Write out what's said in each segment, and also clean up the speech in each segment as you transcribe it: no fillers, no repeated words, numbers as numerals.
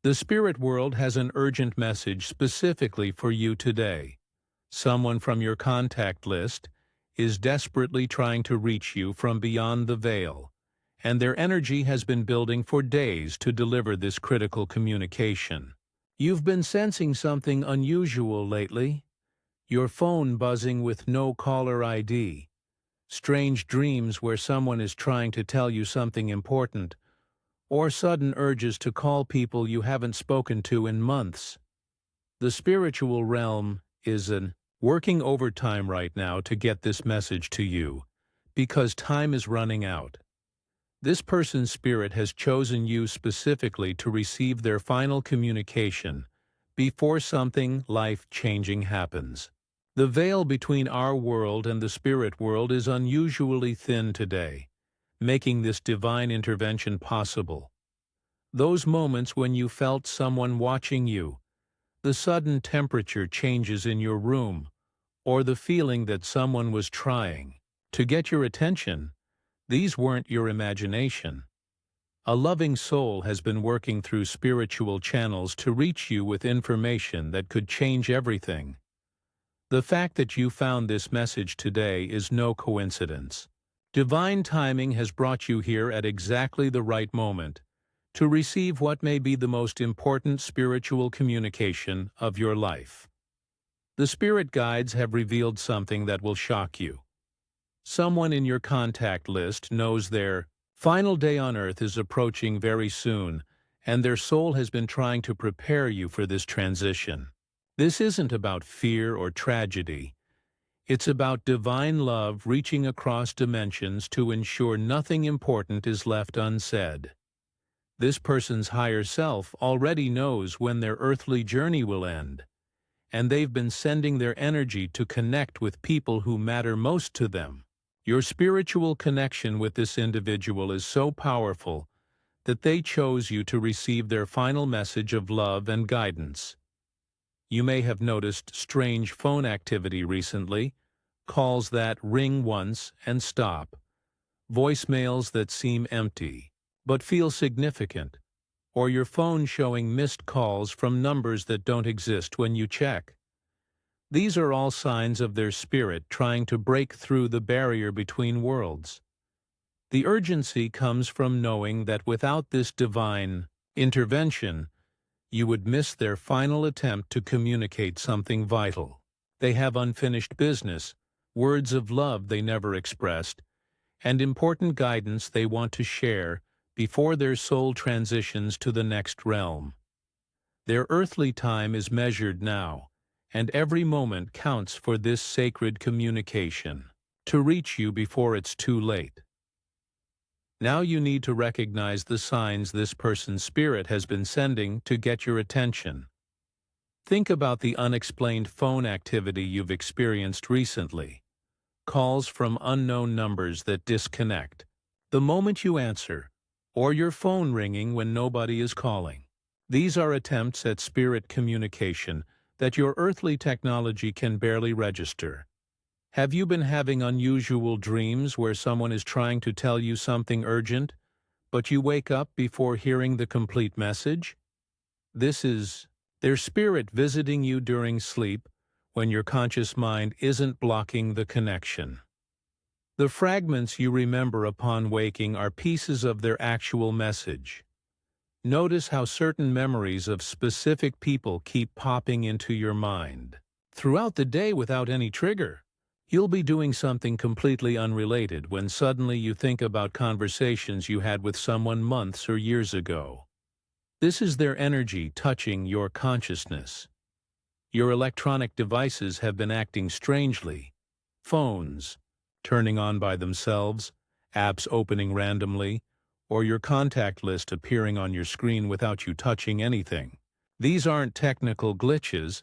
The spirit world has an urgent message specifically for you today. Someone from your contact list is desperately trying to reach you from beyond the veil, and their energy has been building for days to deliver this critical communication. You've been sensing something unusual lately. Your phone buzzing with no caller ID. Strange dreams where someone is trying to tell you something important, or sudden urges to call people you haven't spoken to in months. The spiritual realm is working overtime right now to get this message to you, because time is running out. This person's spirit has chosen you specifically to receive their final communication before something life-changing happens. The veil between our world and the spirit world is unusually thin today, making this divine intervention possible. Those moments when you felt someone watching you, the sudden temperature changes in your room, or the feeling that someone was trying to get your attention, these weren't your imagination. A loving soul has been working through spiritual channels to reach you with information that could change everything. The fact that you found this message today is no coincidence. Divine timing has brought you here at exactly the right moment to receive what may be the most important spiritual communication of your life. The spirit guides have revealed something that will shock you. Someone in your contact list knows their final day on earth is approaching very soon, and their soul has been trying to prepare you for this transition. This isn't about fear or tragedy. It's about divine love reaching across dimensions to ensure nothing important is left unsaid. This person's higher self already knows when their earthly journey will end, and they've been sending their energy to connect with people who matter most to them. Your spiritual connection with this individual is so powerful that they chose you to receive their final message of love and guidance. You may have noticed strange phone activity recently, calls that ring once and stop, voicemails that seem empty but feel significant, or your phone showing missed calls from numbers that don't exist when you check. These are all signs of their spirit trying to break through the barrier between worlds. The urgency comes from knowing that without this divine intervention, you would miss their final attempt to communicate something vital. They have unfinished business, words of love they never expressed, and important guidance they want to share before their soul transitions to the next realm. Their earthly time is measured now, and every moment counts for this sacred communication to reach you before it's too late. Now you need to recognize the signs this person's spirit has been sending to get your attention. Think about the unexplained phone activity you've experienced recently. Calls from unknown numbers that disconnect the moment you answer, or your phone ringing when nobody is calling. These are attempts at spirit communication that your earthly technology can barely register. Have you been having unusual dreams where someone is trying to tell you something urgent, but you wake up before hearing the complete message? This is their spirit visiting you during sleep when your conscious mind isn't blocking the connection. The fragments you remember upon waking are pieces of their actual message. Notice how certain memories of specific people keep popping into your mind throughout the day without any trigger. You'll be doing something completely unrelated when suddenly you think about conversations you had with someone months or years ago. This is their energy touching your consciousness. Your electronic devices have been acting strangely. Phones turning on by themselves, apps opening randomly, or your contact list appearing on your screen without you touching anything. These aren't technical glitches.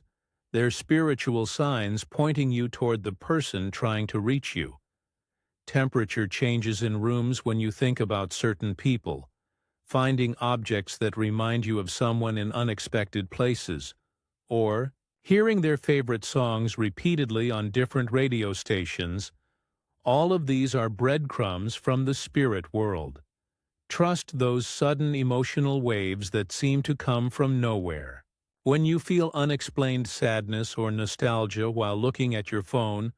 They're spiritual signs pointing you toward the person trying to reach you. Temperature changes in rooms when you think about certain people, finding objects that remind you of someone in unexpected places, or hearing their favorite songs repeatedly on different radio stations. All of these are breadcrumbs from the spirit world. Trust those sudden emotional waves that seem to come from nowhere. When you feel unexplained sadness or nostalgia while looking at your phone,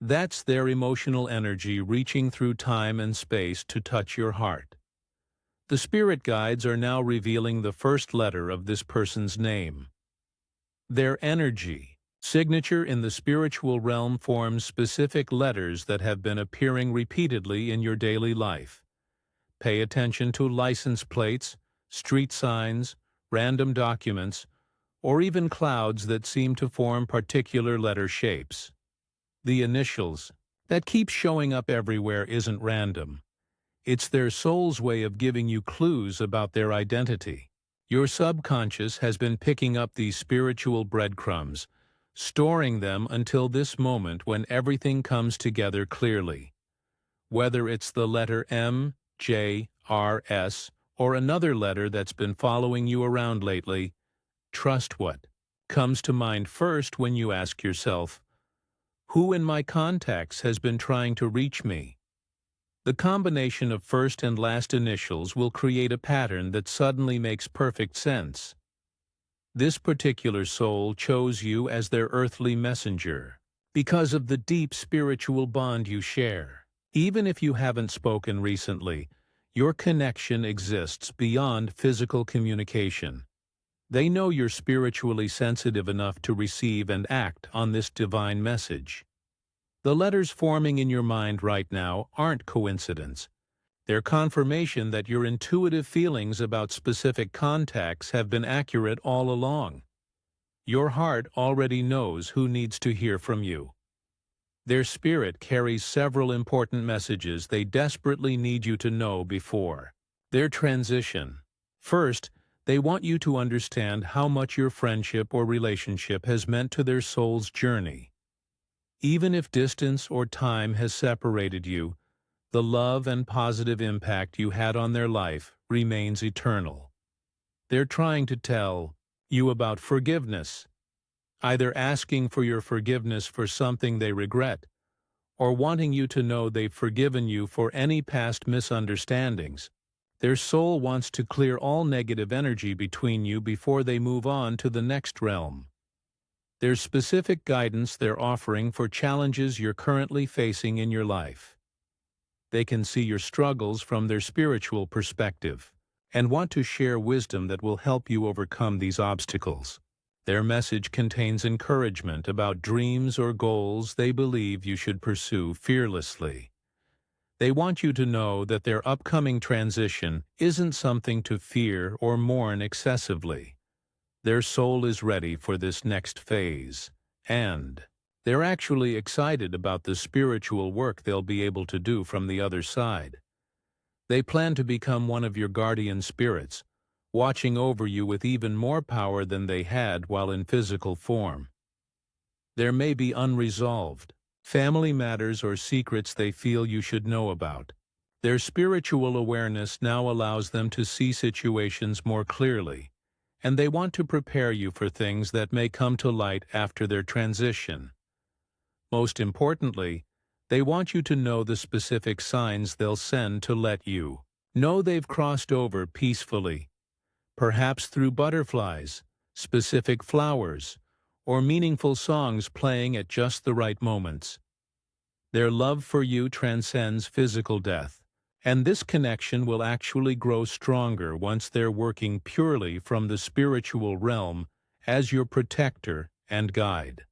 that's their emotional energy reaching through time and space to touch your heart. The spirit guides are now revealing the first letter of this person's name. Their energy, signature in the spiritual realm, forms specific letters that have been appearing repeatedly in your daily life. Pay attention to license plates, street signs, random documents, or even clouds that seem to form particular letter shapes. The initials that keep showing up everywhere isn't random. It's their soul's way of giving you clues about their identity. Your subconscious has been picking up these spiritual breadcrumbs, storing them until this moment when everything comes together clearly. Whether it's the letter M, J, R, S, or another letter that's been following you around lately, trust what comes to mind first when you ask yourself, who in my contacts has been trying to reach me? The combination of first and last initials will create a pattern that suddenly makes perfect sense. This particular soul chose you as their earthly messenger because of the deep spiritual bond you share. Even if you haven't spoken recently, your connection exists beyond physical communication. They know you're spiritually sensitive enough to receive and act on this divine message. The letters forming in your mind right now aren't coincidence. They're confirmation that your intuitive feelings about specific contacts have been accurate all along. Your heart already knows who needs to hear from you. Their spirit carries several important messages they desperately need you to know before their transition. First, they want you to understand how much your friendship or relationship has meant to their soul's journey. Even if distance or time has separated you, the love and positive impact you had on their life remains eternal. They're trying to tell you about forgiveness, either asking for your forgiveness for something they regret, or wanting you to know they've forgiven you for any past misunderstandings. Their soul wants to clear all negative energy between you before they move on to the next realm. There's specific guidance they're offering for challenges you're currently facing in your life. They can see your struggles from their spiritual perspective and want to share wisdom that will help you overcome these obstacles. Their message contains encouragement about dreams or goals they believe you should pursue fearlessly. They want you to know that their upcoming transition isn't something to fear or mourn excessively. Their soul is ready for this next phase, and they're actually excited about the spiritual work they'll be able to do from the other side. They plan to become one of your guardian spirits, watching over you with even more power than they had while in physical form. There may be unresolved family matters or secrets they feel you should know about. Their spiritual awareness now allows them to see situations more clearly, and they want to prepare you for things that may come to light after their transition. Most importantly, they want you to know the specific signs they'll send to let you know they've crossed over peacefully, perhaps through butterflies, specific flowers, or meaningful songs playing at just the right moments. Their love for you transcends physical death, and this connection will actually grow stronger once they're working purely from the spiritual realm as your protector and guide.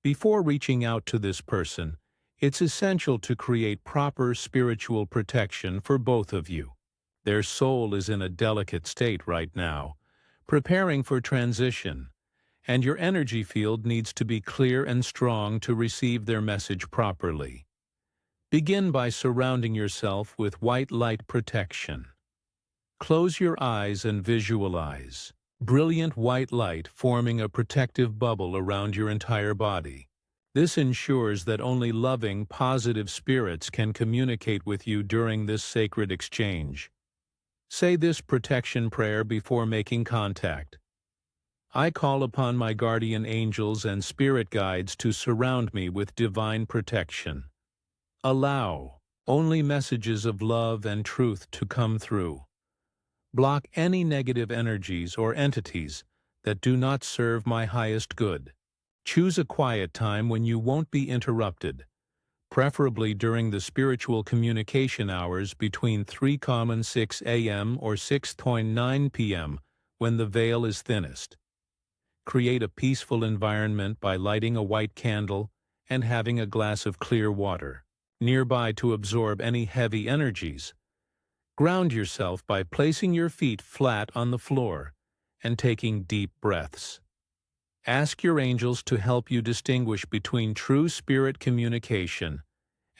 Before reaching out to this person, it's essential to create proper spiritual protection for both of you. Their soul is in a delicate state right now, preparing for transition, and your energy field needs to be clear and strong to receive their message properly. Begin by surrounding yourself with white light protection. Close your eyes and visualize brilliant white light forming a protective bubble around your entire body. This ensures that only loving, positive spirits can communicate with you during this sacred exchange. Say this protection prayer before making contact. I call upon my guardian angels and spirit guides to surround me with divine protection. Allow Only messages of love and truth to come through. Block any negative energies or entities that do not serve my highest good. Choose a quiet time when you won't be interrupted, preferably during the spiritual communication hours between 3:06 a.m. or 6:09 p.m. when the veil is thinnest. Create a peaceful environment by lighting a white candle and having a glass of clear water nearby to absorb any heavy energies. Ground yourself by placing your feet flat on the floor and taking deep breaths. Ask your angels to help you distinguish between true spirit communication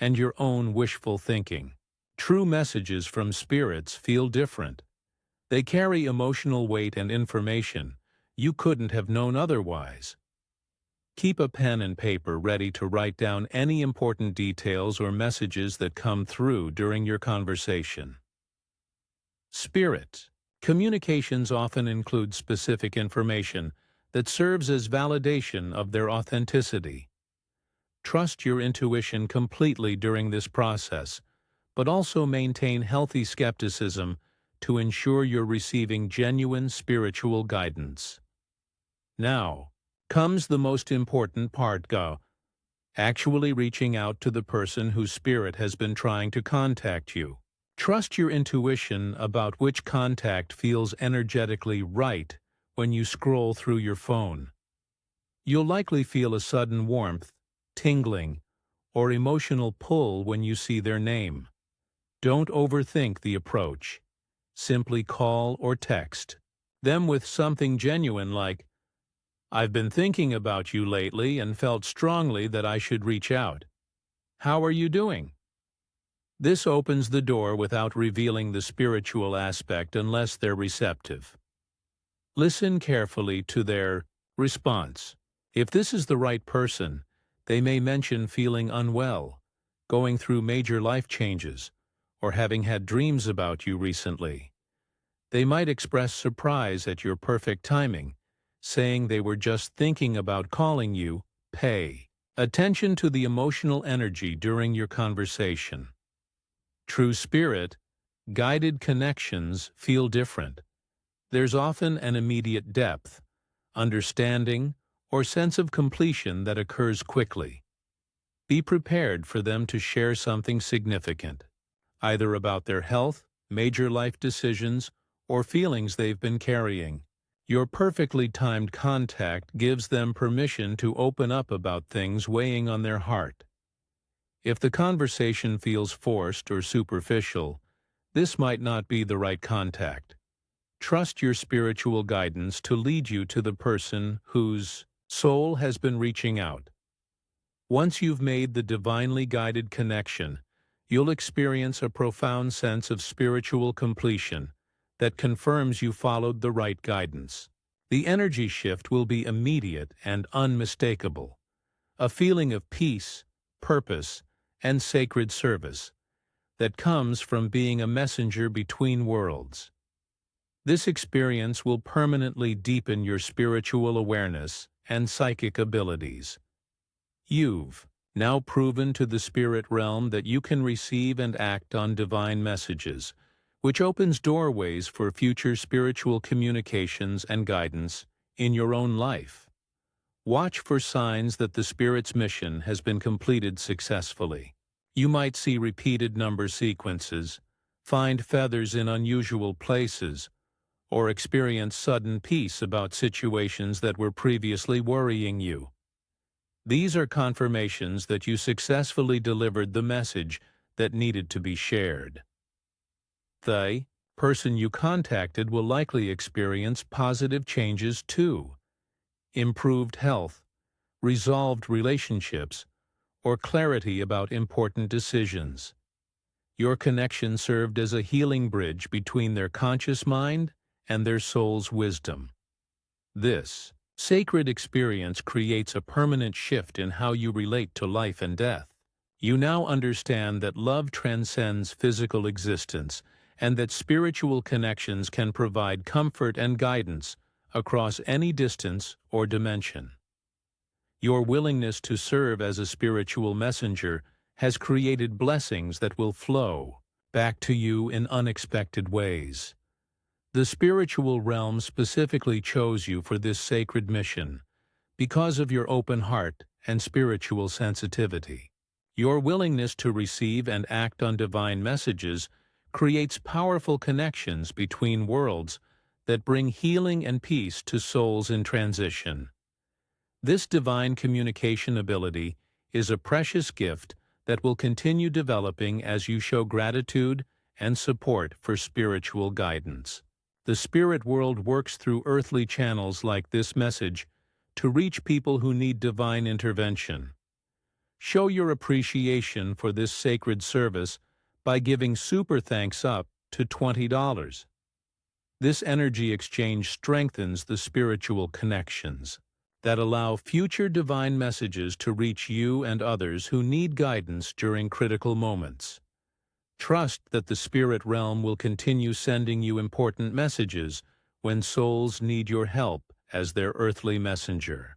and your own wishful thinking. True messages from spirits feel different. They carry emotional weight and information you couldn't have known otherwise. Keep a pen and paper ready to write down any important details or messages that come through during your conversation. Spirit communications often include specific information that serves as validation of their authenticity. Trust your intuition completely during this process, but also maintain healthy skepticism to ensure you're receiving genuine spiritual guidance. Now comes the most important part, actually reaching out to the person whose spirit has been trying to contact you. Trust your intuition about which contact feels energetically right when you scroll through your phone. You'll likely feel a sudden warmth, tingling, or emotional pull when you see their name. Don't overthink the approach. Simply call or text them with something genuine like, "I've been thinking about you lately and felt strongly that I should reach out. How are you doing?" This opens the door without revealing the spiritual aspect unless they're receptive. Listen carefully to their response. If this is the right person, they may mention feeling unwell, going through major life changes, or having had dreams about you recently. They might express surprise at your perfect timing, saying they were just thinking about calling you. Pay attention to the emotional energy during your conversation. True spirit, guided connections feel different. There's often an immediate depth, understanding, or sense of completion that occurs quickly. Be prepared for them to share something significant, either about their health, major life decisions, or feelings they've been carrying. Your perfectly timed contact gives them permission to open up about things weighing on their heart. If the conversation feels forced or superficial, this might not be the right contact. Trust your spiritual guidance to lead you to the person whose soul has been reaching out. Once you've made the divinely guided connection, you'll experience a profound sense of spiritual completion that confirms you followed the right guidance. The energy shift will be immediate and unmistakable, a feeling of peace, purpose, and sacred service that comes from being a messenger between worlds. This experience will permanently deepen your spiritual awareness and psychic abilities. You've now proven to the spirit realm that you can receive and act on divine messages, which opens doorways for future spiritual communications and guidance in your own life. Watch for signs that the Spirit's mission has been completed successfully. You might see repeated number sequences, find feathers in unusual places, or experience sudden peace about situations that were previously worrying you. These are confirmations that you successfully delivered the message that needed to be shared. The person you contacted will likely experience positive changes too. Improved health, resolved relationships, or clarity about important decisions. Your connection served as a healing bridge between their conscious mind and their soul's wisdom. This sacred experience creates a permanent shift in how you relate to life and death. You now understand that love transcends physical existence and that spiritual connections can provide comfort and guidance across any distance or dimension. Your willingness to serve as a spiritual messenger has created blessings that will flow back to you in unexpected ways. The spiritual realm specifically chose you for this sacred mission because of your open heart and spiritual sensitivity. Your willingness to receive and act on divine messages creates powerful connections between worlds that bring healing and peace to souls in transition. This divine communication ability is a precious gift that will continue developing as you show gratitude and support for spiritual guidance. The spirit world works through earthly channels like this message to reach people who need divine intervention. Show your appreciation for this sacred service by giving super thanks up to $20. This energy exchange strengthens the spiritual connections that allow future divine messages to reach you and others who need guidance during critical moments. Trust that the spirit realm will continue sending you important messages when souls need your help as their earthly messenger.